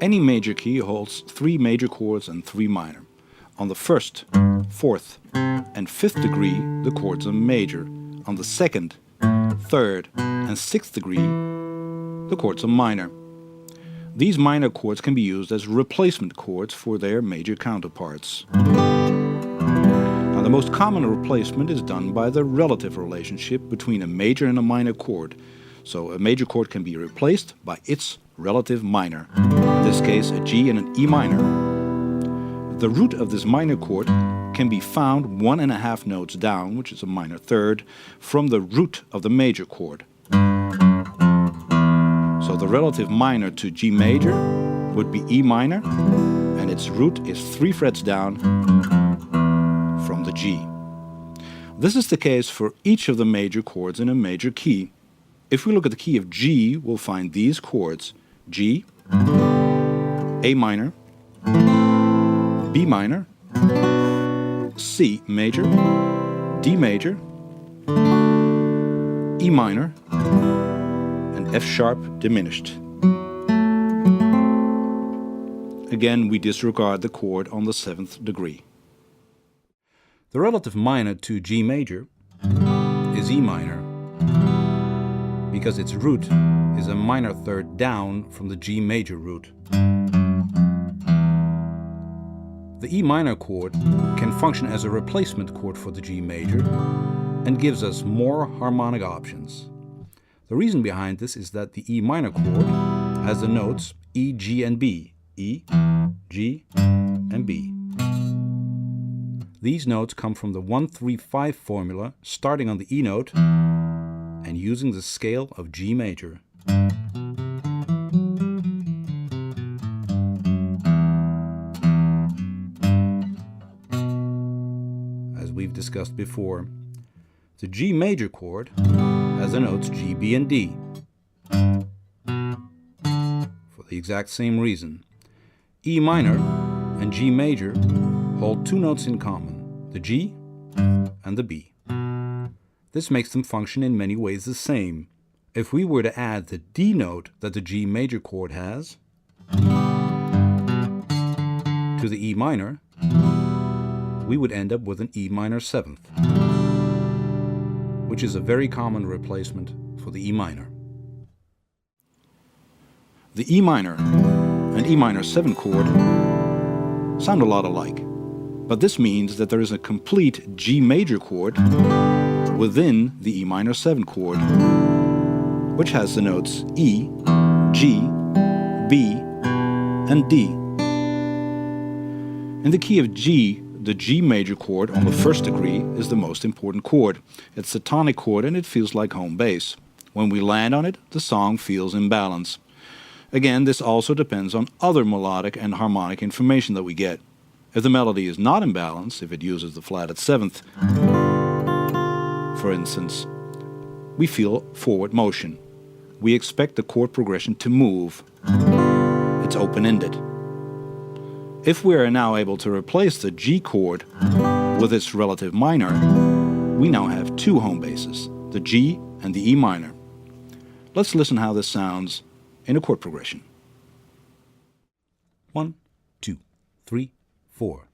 Any major key holds 3 major chords and 3 minor. On the 1st, 4th, and 5th degree, the chords are major. On the 2nd, 3rd, and 6th degree, the chords are minor. These minor chords can be used as replacement chords for their major counterparts. Now, the most common replacement is done by the relative relationship between a major and a minor chord. So a major chord can be replaced by its relative minor, in this case a G and an E minor. The root of this minor chord can be found 1.5 notes down, which is a minor third, from the root of the major chord. So the relative minor to G major would be E minor, and its root is 3 frets down from the G. This is the case for each of the major chords in a major key. If we look at the key of G, we'll find these chords: G, A minor, B minor, C major, D major, E minor, and F sharp diminished. Again, we disregard the chord on the 7th degree. The relative minor to G major is E minor, because its root is a minor third down from the G major root. The E minor chord can function as a replacement chord for the G major and gives us more harmonic options. The reason behind this is that the E minor chord has the notes E, G, and B. E, G, and B. These notes come from the 1-3-5 formula, starting on the E note and using the scale of G major. As we've discussed before, the G major chord has the notes G, B, and D. For the exact same reason, E minor and G major hold 2 notes in common, the G and the B. This makes them function in many ways the same. If we were to add the D note that the G major chord has to the E minor, we would end up with an E minor 7th, which is a very common replacement for the E minor. The E minor and E minor 7 chord sound a lot alike, but this means that there is a complete G major chord within the E minor 7 chord, which has the notes E, G, B, and D. In the key of G, the G major chord on the 1st degree is the most important chord. It's the tonic chord and it feels like home base. When we land on it, the song feels in balance. Again, this also depends on other melodic and harmonic information that we get. If the melody is not in balance, if it uses the flat at 7th, for instance, we feel forward motion. We expect the chord progression to move. It's open-ended. If we are now able to replace the G chord with its relative minor, we now have 2 home bases, the G and the E minor. Let's listen how this sounds in a chord progression. 1, 2, 3, 4.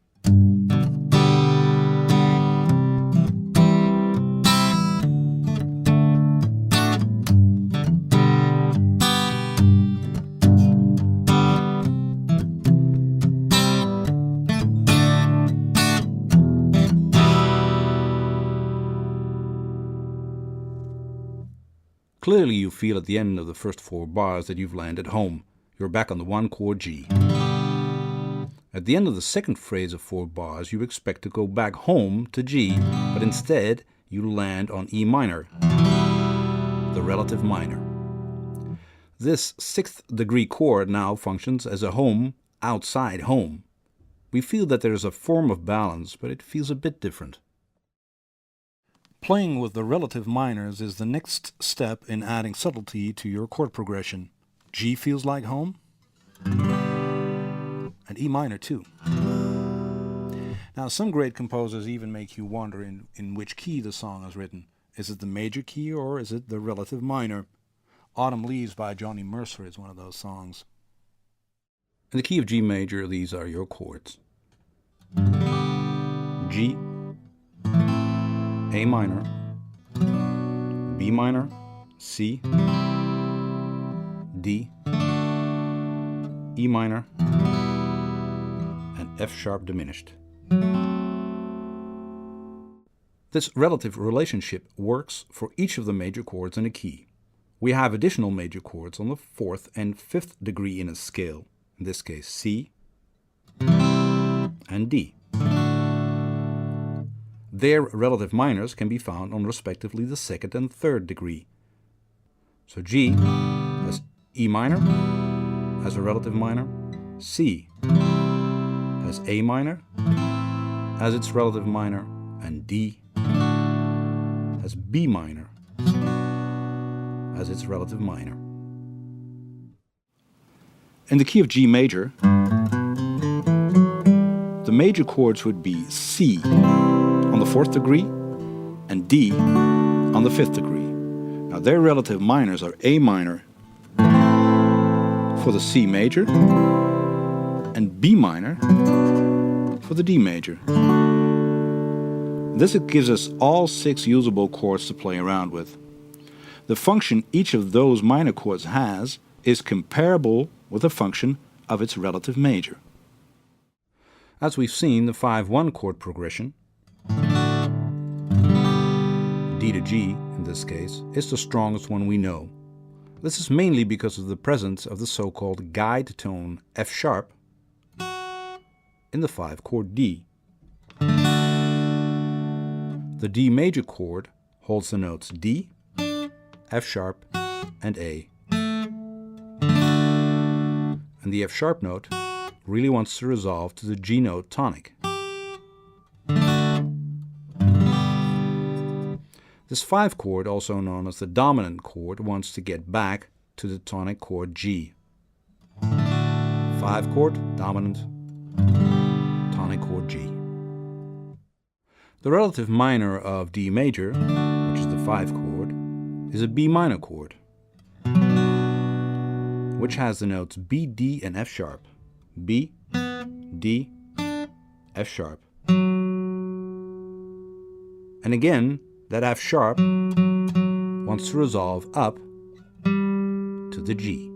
Clearly you feel at the end of the first 4 bars that you've landed home. You're back on the 1 chord G. At the end of the second phrase of 4 bars, you expect to go back home to G, but instead you land on E minor, the relative minor. This 6th degree chord now functions as a home outside home. We feel that there is a form of balance, but it feels a bit different. Playing with the relative minors is the next step in adding subtlety to your chord progression. G feels like home, and E minor too. Now, some great composers even make you wonder in which key the song is written. Is it the major key or is it the relative minor? Autumn Leaves by Johnny Mercer is one of those songs. In the key of G major, these are your chords. G, A minor, B minor, C, D, E minor, and F sharp diminished. This relative relationship works for each of the major chords in a key. We have additional major chords on the 4th and 5th degree in a scale, in this case C and D. Their relative minors can be found on respectively the 2nd and 3rd degree. So G has E minor as a relative minor, C has A minor as its relative minor, and D has B minor as its relative minor. In the key of G major, the major chords would be C on the 4th degree and D on the 5th degree. Now their relative minors are A minor for the C major and B minor for the D major. This gives us all 6 usable chords to play around with. The function each of those minor chords has is comparable with the function of its relative major. As we've seen, the 5-1 chord progression, D to G in this case, is the strongest one we know. This is mainly because of the presence of the so-called guide tone F sharp in the 5 chord D. The D major chord holds the notes D, F sharp, and A. And the F sharp note really wants to resolve to the G note tonic. This 5 chord, also known as the dominant chord, wants to get back to the tonic chord G. 5 chord, dominant, tonic chord G. The relative minor of D major, which is the 5 chord, is a B minor chord, which has the notes B, D, and F sharp. B, D, F sharp. And again, that F sharp wants to resolve up to the G.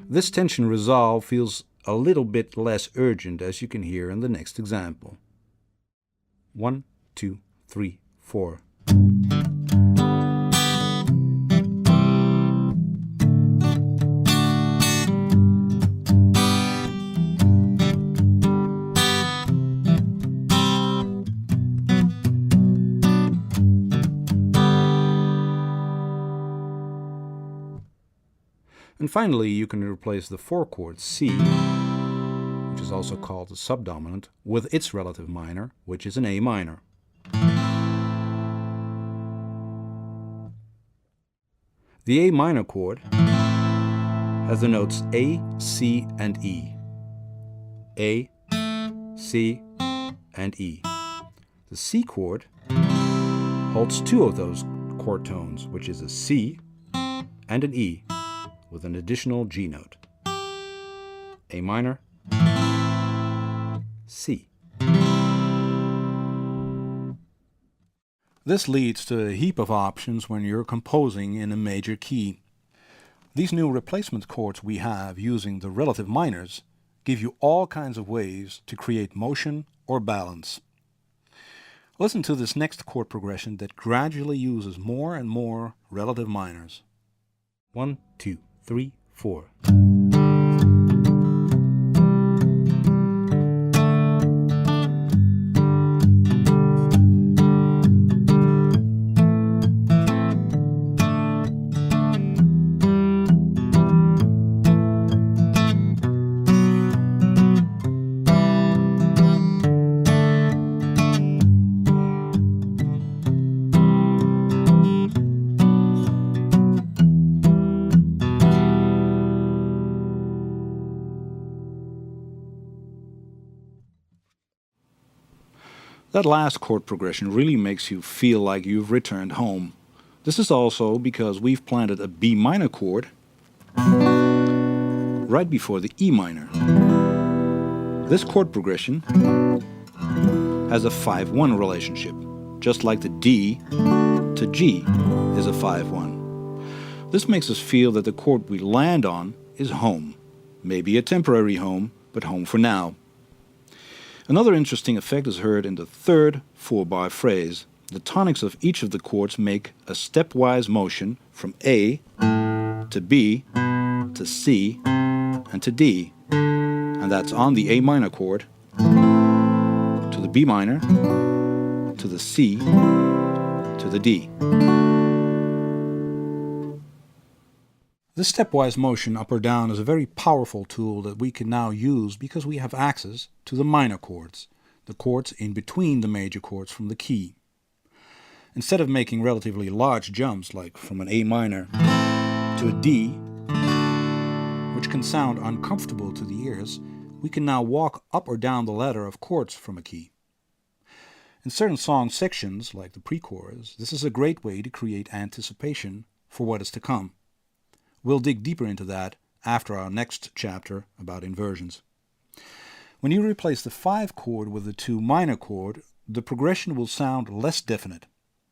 This tension resolve feels a little bit less urgent, as you can hear in the next example. 1, 2, 3, 4. And finally, you can replace the 4 chord C, which is also called the subdominant, with its relative minor, which is an A minor. The A minor chord has the notes A, C, and E. A, C, and E. The C chord holds 2 of those chord tones, which is a C and an E, with an additional G note. A minor, C. This leads to a heap of options when you're composing in a major key. These new replacement chords we have using the relative minors give you all kinds of ways to create motion or balance. Listen to this next chord progression that gradually uses more and more relative minors. 1, 2, 3, 4. That last chord progression really makes you feel like you've returned home. This is also because we've planted a B minor chord right before the E minor. This chord progression has a 5-1 relationship, just like the D to G is a 5-1. This makes us feel that the chord we land on is home. Maybe a temporary home, but home for now. Another interesting effect is heard in the third 4-bar phrase. The tonics of each of the chords make a stepwise motion from A to B to C and to D, and that's on the A minor chord, to the B minor, to the C, to the D. This stepwise motion up or down is a very powerful tool that we can now use because we have access to the minor chords, the chords in between the major chords from the key. Instead of making relatively large jumps like from an A minor to a D, which can sound uncomfortable to the ears, we can now walk up or down the ladder of chords from a key. In certain song sections, like the pre-chorus, this is a great way to create anticipation for what is to come. We'll dig deeper into that after our next chapter about inversions. When you replace the 5 chord with the 2 minor chord, the progression will sound less definite.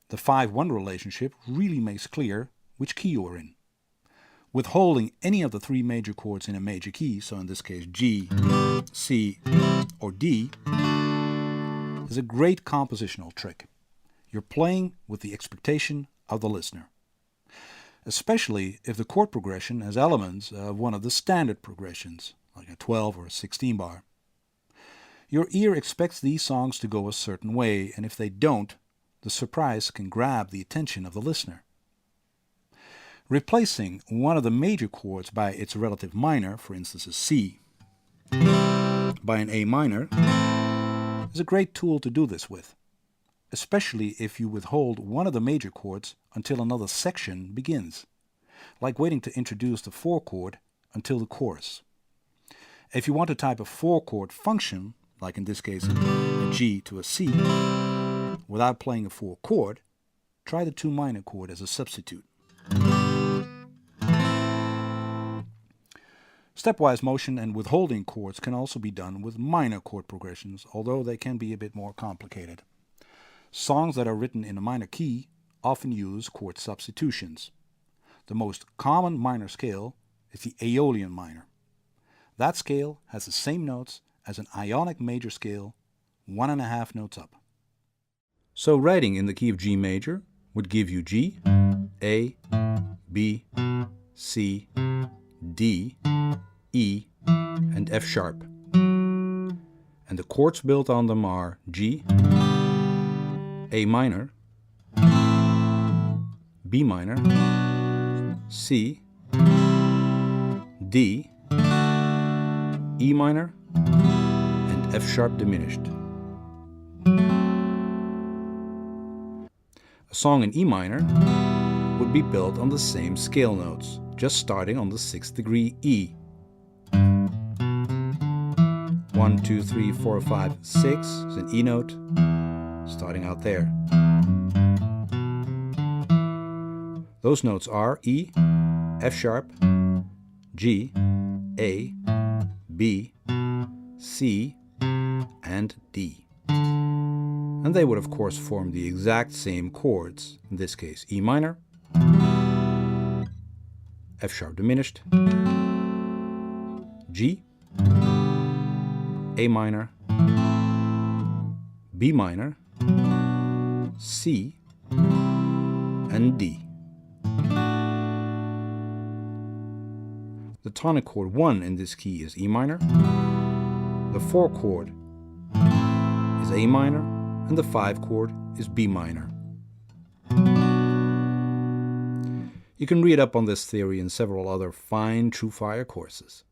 The 5-1 relationship really makes clear which key you are in. Withholding any of the 3 major chords in a major key, so in this case G, C, or D, is a great compositional trick. You're playing with the expectation of the listener, especially if the chord progression has elements of one of the standard progressions, like a 12 or a 16 bar. Your ear expects these songs to go a certain way, and if they don't, the surprise can grab the attention of the listener. Replacing one of the major chords by its relative minor, for instance a C, by an A minor, is a great tool to do this with, especially if you withhold one of the major chords until another section begins, like waiting to introduce the 4 chord until the chorus. If you want to type a 4 chord function, like in this case a G to a C, without playing a 4 chord, try the 2 minor chord as a substitute. Stepwise motion and withholding chords can also be done with minor chord progressions, although they can be a bit more complicated. Songs that are written in a minor key often use chord substitutions. The most common minor scale is the Aeolian minor. That scale has the same notes as an Ionic major scale, 1.5 notes up. So writing in the key of G major would give you G, A, B, C, D, E, and F sharp. And the chords built on them are G, A minor, B minor, C, D, E minor, and F sharp diminished. A song in E minor would be built on the same scale notes, just starting on the 6th degree E. 1, 2, 3, 4, 5, 6 is an E note, starting out there. Those notes are E, F sharp, G, A, B, C, and D. And they would of course form the exact same chords, in this case E minor, F sharp diminished, G, A minor, B minor, C, and D. The tonic chord 1 in this key is E minor, the 4 chord is A minor, and the 5 chord is B minor. You can read up on this theory in several other fine TrueFire courses.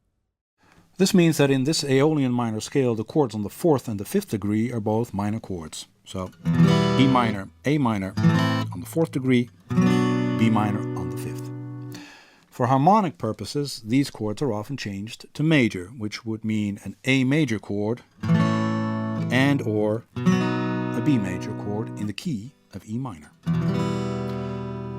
This means that in this Aeolian minor scale, the chords on the 4th and the 5th degree are both minor chords. So E minor, A minor on the 4th degree, B minor on the 5th. For harmonic purposes, these chords are often changed to major, which would mean an A major chord and or a B major chord in the key of E minor.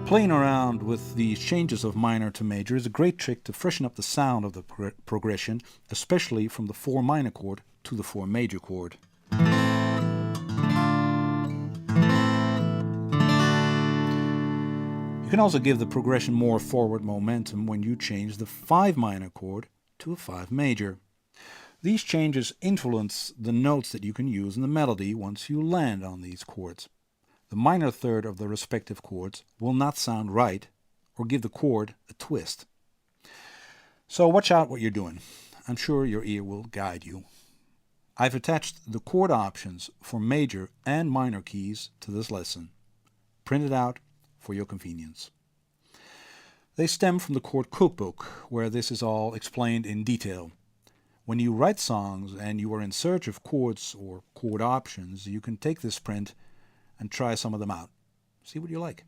Playing around with these changes of minor to major is a great trick to freshen up the sound of the progression, especially from the 4 minor chord to the 4 major chord. You can also give the progression more forward momentum when you change the 5 minor chord to a 5 major. These changes influence the notes that you can use in the melody once you land on these chords. The minor third of the respective chords will not sound right or give the chord a twist. So watch out what you're doing. I'm sure your ear will guide you. I've attached the chord options for major and minor keys to this lesson. Print it out for your convenience. They stem from the chord cookbook, where this is all explained in detail. When you write songs and you are in search of chords or chord options, you can take this print and try some of them out. See what you like.